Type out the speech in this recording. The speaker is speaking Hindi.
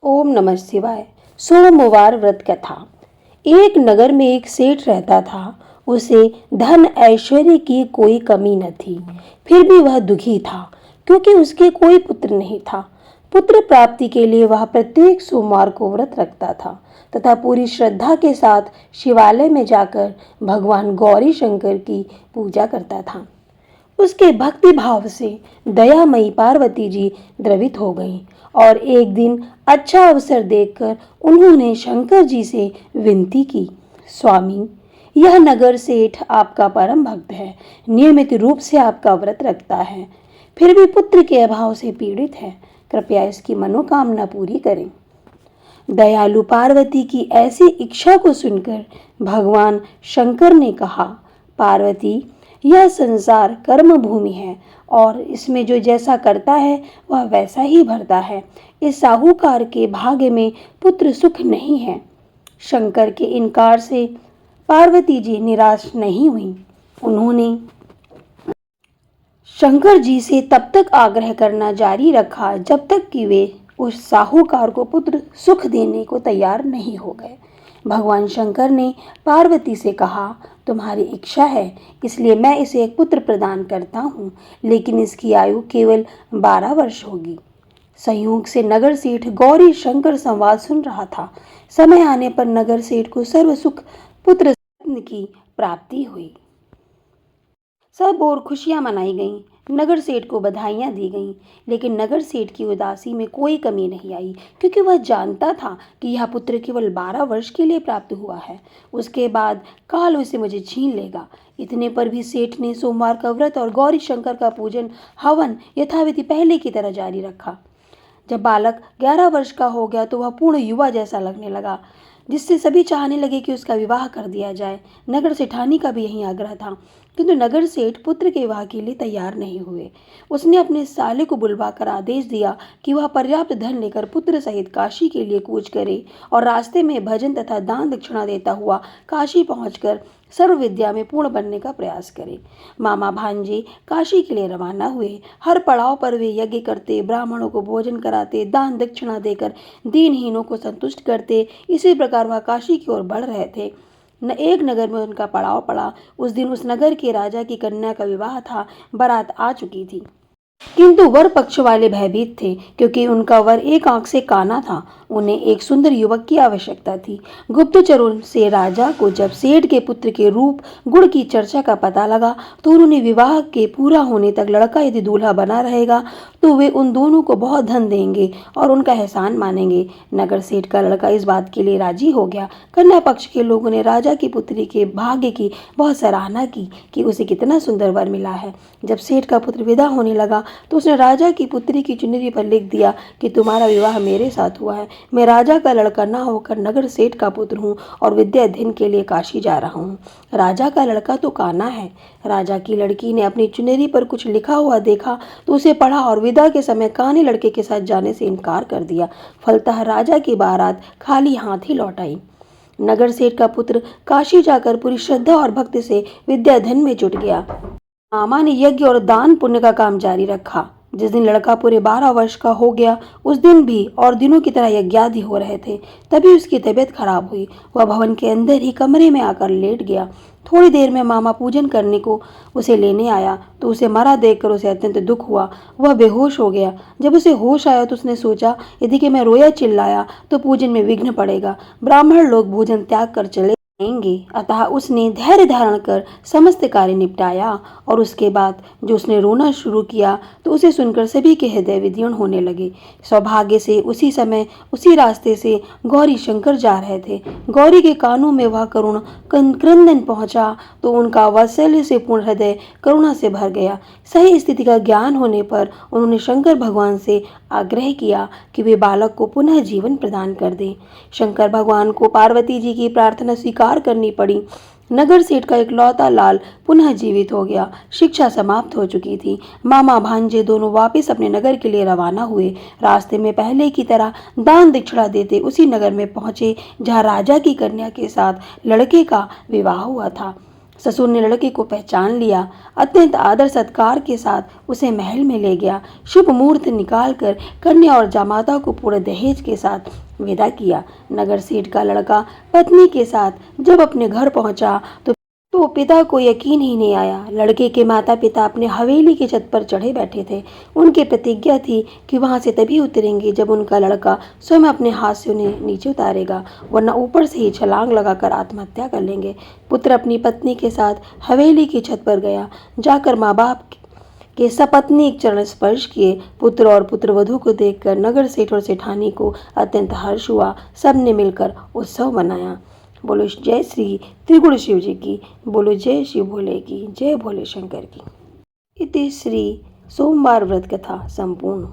ओम नमः शिवाय। सोमवार व्रत कथा। एक नगर में एक सेठ रहता था। उसे धन ऐश्वर्य की कोई कमी न थी। फिर भी वह दुखी था क्योंकि उसके कोई पुत्र नहीं था। पुत्र प्राप्ति के लिए वह प्रत्येक सोमवार को व्रत रखता था तथा पूरी श्रद्धा के साथ शिवालय में जाकर भगवान गौरी शंकर की पूजा करता था। उसके भक्ति भाव से दयामयी पार्वती जी द्रवित हो गईं और एक दिन अच्छा अवसर देखकर उन्होंने शंकर जी से विनती की, स्वामी, यह नगर सेठ आपका परम भक्त है, नियमित रूप से आपका व्रत रखता है, फिर भी पुत्र के अभाव से पीड़ित है। कृपया इसकी मनोकामना पूरी करें। दयालु पार्वती की ऐसी इच्छा को सुनकर भगवान शंकर ने कहा, पार्वती, यह संसार कर्म भूमि है और इसमें जो जैसा करता है वह वैसा ही भरता है। इस साहूकार के भाग्य में पुत्र सुख नहीं है। शंकर के इनकार से पार्वती जी निराश नहीं हुई। उन्होंने शंकर जी से तब तक आग्रह करना जारी रखा जब तक कि वे उस साहूकार को पुत्र सुख देने को तैयार नहीं हो गए। भगवान शंकर ने पार्वती से कहा, तुम्हारी इच्छा है इसलिए मैं इसे एक पुत्र प्रदान करता हूँ, लेकिन इसकी आयु केवल 12 वर्ष होगी। संयोग से नगर सेठ गौरी शंकर संवाद सुन रहा था। समय आने पर नगर सेठ को सर्व सुख पुत्र रत्न की प्राप्ति हुई। सब और खुशियां मनाई गईं। नगर सेठ को बधाइयां दी गईं, लेकिन नगर सेठ की उदासी में कोई कमी नहीं आई क्योंकि वह जानता था कि यह पुत्र केवल 12 वर्ष के लिए प्राप्त हुआ है। उसके बाद काल उसे मुझे छीन लेगा। इतने पर भी सेठ ने सोमवार का व्रत और गौरी शंकर का पूजन हवन यथाविधि पहले की तरह जारी रखा। जब बालक 11 वर्ष का हो गया तो वह पूर्ण युवा जैसा लगने लगा, जिससे सभी चाहने लगे कि उसका विवाह कर दिया जाए। नगर सेठानी का भी यही आग्रह था, किंतु नगर सेठ पुत्र के विवाह के लिए तैयार नहीं हुए। उसने अपने साले को बुलवाकर आदेश दिया कि वह पर्याप्त धन लेकर पुत्र सहित काशी के लिए कूच करे और रास्ते में भजन तथा दान दक्षिणा देता हुआ काशी पहुंचकर सर्व विद्या में पूर्ण बनने का प्रयास करे। मामा भांजे काशी के लिए रवाना हुए। हर पड़ाव पर वे यज्ञ करते, ब्राह्मणों को भोजन कराते, दान दक्षिणा देकर दीनहीनों को संतुष्ट करते। इसी प्रकार वह काशी की ओर बढ़ रहे थे। एक नगर में उनका पड़ाव पड़ा। उस दिन उस नगर के राजा की कन्या का विवाह था। बारात आ चुकी थी, किंतु वर पक्ष वाले भयभीत थे क्योंकि उनका वर एक आंख से काना था। उन्हें एक सुंदर युवक की आवश्यकता थी। गुप्तचरों से राजा को जब सेठ के पुत्र के रूप गुण की चर्चा का पता लगा तो उन्होंने विवाह के पूरा होने तक लड़का यदि दूल्हा बना रहेगा तो वे उन दोनों को बहुत धन देंगे और उनका एहसान मानेंगे। नगर सेठ का लड़का इस बात के लिए राजी हो गया। कन्या पक्ष के लोगों ने राजा की पुत्री के भाग्य की बहुत सराहना की कि उसे कितना सुंदर वर मिला है। जब सेठ का पुत्र विदा होने लगा तो उसने राजा की पुत्री की चुनरी पर लिख दिया कि तुम्हारा विवाह मेरे साथ हुआ है। मैं राजा का लड़का ना होकर नगर सेठ का पुत्र हूँ और विद्या अध्ययन के लिए काशी जा रहा हूँ। राजा का लड़का तो काना है। राजा की लड़की ने अपनी चुनरी पर कुछ लिखा हुआ देखा तो उसे पढ़ा और विदा के समय काने लड़के के साथ जाने से इनकार कर दिया। फलतः राजा की बारात खाली हाथ ही लौट आई। नगर सेठ का पुत्र काशी जाकर पूरी श्रद्धा और भक्ति से विद्या अध्ययन में जुट गया। मामा ने यज्ञ और दान पुण्य का काम जारी रखा। जिस दिन लड़का पूरे 12 वर्ष का हो गया उस दिन भी और दिनों की तरह यज्ञादि हो रहे थे। तभी उसकी तबीयत खराब हुई। वह भवन के अंदर ही कमरे में आकर लेट गया। थोड़ी देर में मामा पूजन करने को उसे लेने आया तो उसे मरा देखकर उसे अत्यंत दुख हुआ। वह बेहोश हो गया। जब उसे होश आया तो उसने सोचा, यदि कि मैं रोया चिल्लाया तो पूजन में विघ्न पड़ेगा, ब्राह्मण लोग भोजन त्याग कर चले जाएंगे। अतः उसने धैर्य धारण कर समस्त कार्य निपटाया और उसके बाद जो उसने रोना शुरू किया तो उसे सुनकर सभी के हृदय विदीर्ण होने लगे। सौभाग्य से उसी समय उसी रास्ते से गौरी शंकर जा रहे थे। गौरी के कानों में वह करुण क्रंदन पहुंचा तो उनका वात्सल्य से पूर्ण हृदय करुणा से भर गया। सही स्थिति का ज्ञान होने पर उन्होंने शंकर भगवान से आग्रह किया कि वे बालक को पुनः जीवन प्रदान कर दें। शंकर भगवान को पार्वती जी की प्रार्थना स्वीकार करनी पड़ी। नगर सेठ का इकलौता लाल पुनः जीवित हो गया। शिक्षा समाप्त हो चुकी थी। मामा भांजे दोनों वापस अपने नगर के लिए रवाना हुए। रास्ते में पहले की तरह दान दक्षिणा देते उसी नगर में पहुंचे जहां राजा की कन्या के साथ लड़के का विवाह हुआ था। ससुर ने लड़के को पहचान लिया, अत्यंत आदर सत्कार के साथ उसे महल में ले गया। शुभ मुहूर्त निकालकर कन्या और जामाता को पूरे दहेज के साथ विदा किया। नगर सेठ का लड़का पत्नी के साथ जब अपने घर पहुंचा तो पिता को यकीन ही नहीं आया। लड़के के माता पिता अपने हवेली की छत पर चढ़े बैठे थे। उनकी प्रतिज्ञा थी कि वहां से तभी उतरेंगे जब उनका लड़का स्वयं अपने हाथ से उन्हें नीचे उतारेगा, वरना ऊपर से ही छलांग लगाकर आत्महत्या कर लेंगे। पुत्र अपनी पत्नी के साथ हवेली की छत पर गया। जाकर माँ बाप के सपत्नीक चरण स्पर्श किए। पुत्र और पुत्रवधू को देखकर नगर सेठ और सेठानी को अत्यंत हर्ष हुआ। सबने मिलकर उत्सव मनाया। बोलो जय श्री त्रिगुण शिव जी की, बोलो जय शिव भोले की, जय भोले शंकर की। इति श्री सोमवार व्रत कथा संपूर्ण।